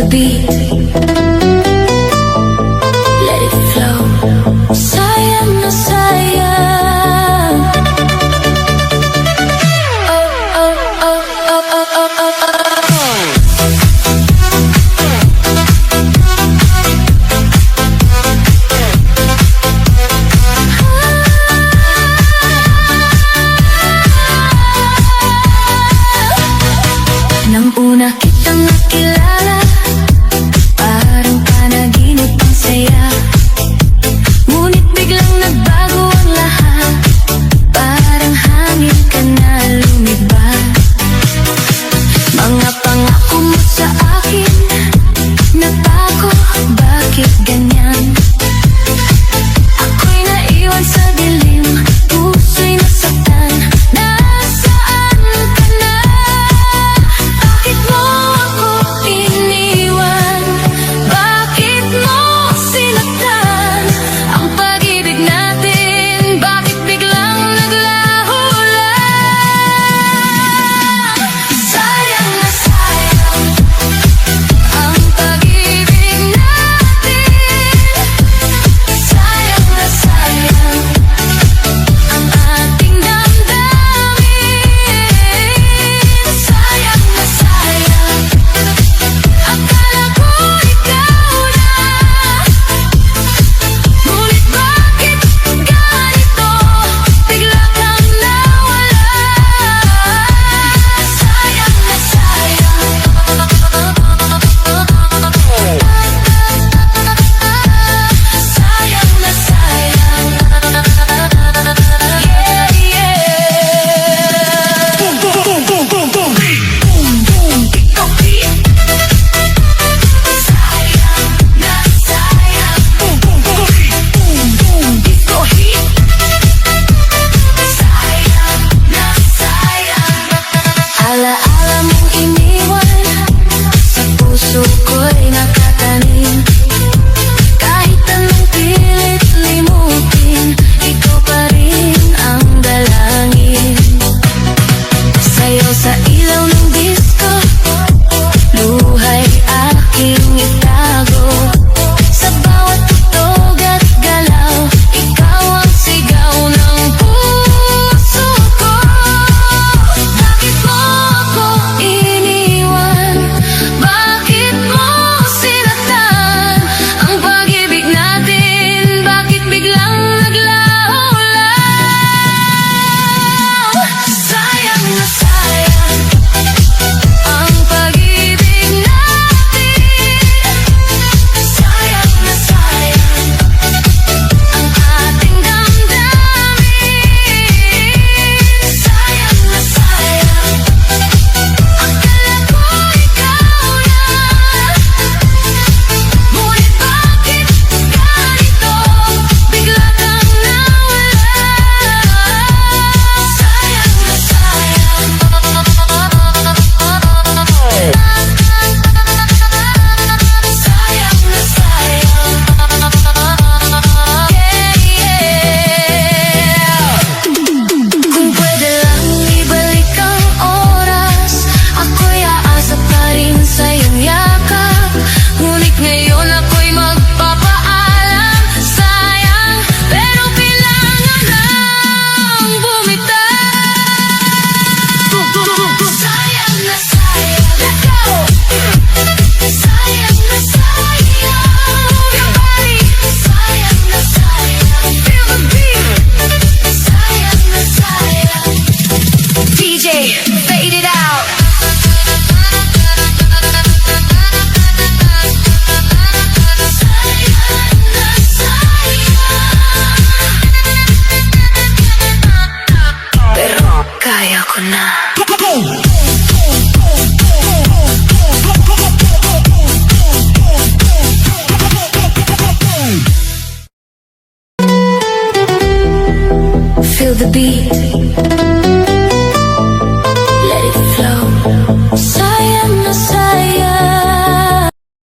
the beat. Let it flow. Sayang na sayang. Oh, oh, oh, oh, oh, oh, oh, oh. Nang una kitang nakilala, parang panaginip ang saya. Ngunit biglang nagbago ang lahat, parang hangin ka na lumibad. Mga pangako mo sa akin, napako, bakit ganyan? Ako'y naiwan sa dilim, puso'y nasaktan. Nasaan ka na? Bakit mo ako iniwan? Bakit mo sinaktan ang pag-ibig natin? Bakit biglang naglaho lang? Sayang na sayang ang pag-ibig natin. Sayang na sayang ang ating damdamin. Sayang na sayang, akala ko ikaw na. Ngunit bakit ganito? Bigla kang nawala. Sayang na sayang. Sayang na sayang. Yeah, yeah. Boom, boom, boom, boom, boom, boom. Boom, boom, ikaw beat. Sayang na sayang. Boom, boom, boom. Boom, boom, disco hit. Sayang na sayang. Alaala mong iniwan, sa puso ko'y nakatanim. Kahit anong pilit limutin, ikaw pa rin ang dalangin. Sayaw sa ilaw ng disco, luhay aking itago. Sa bawat tugtog at galaw, ikaw ang sigaw ng puso ko. Bakit mo ako iniwan? Bakit mo sinaktan ang pag-ibig natin? Bakit biglang naglaho lang? Sayang na sayang ang pag-ibig natin. Sayang na sayang ang ating damdamin. Sayang na sayang, akala ko ikaw na. Ngunit bakit ganito? Bigla kang nawala. Sayang na sayang. Sayang na sayang. Yeah, yeah. Kung pwede lang ibalik ang oras, ako'y aasa pa rin sa iyong yakap. Ngunit ngayon ako'y magpapaalam. Sayang, pero kailangan nang bumitaw. Sayang na sayang. Let go. Sayang na sayang. Your body. Sayang na sayang. Feel the beat. Sayang na sayang. DJ, fade it out. Sayang na sayang. Pero kaya ko na. Feel the beat.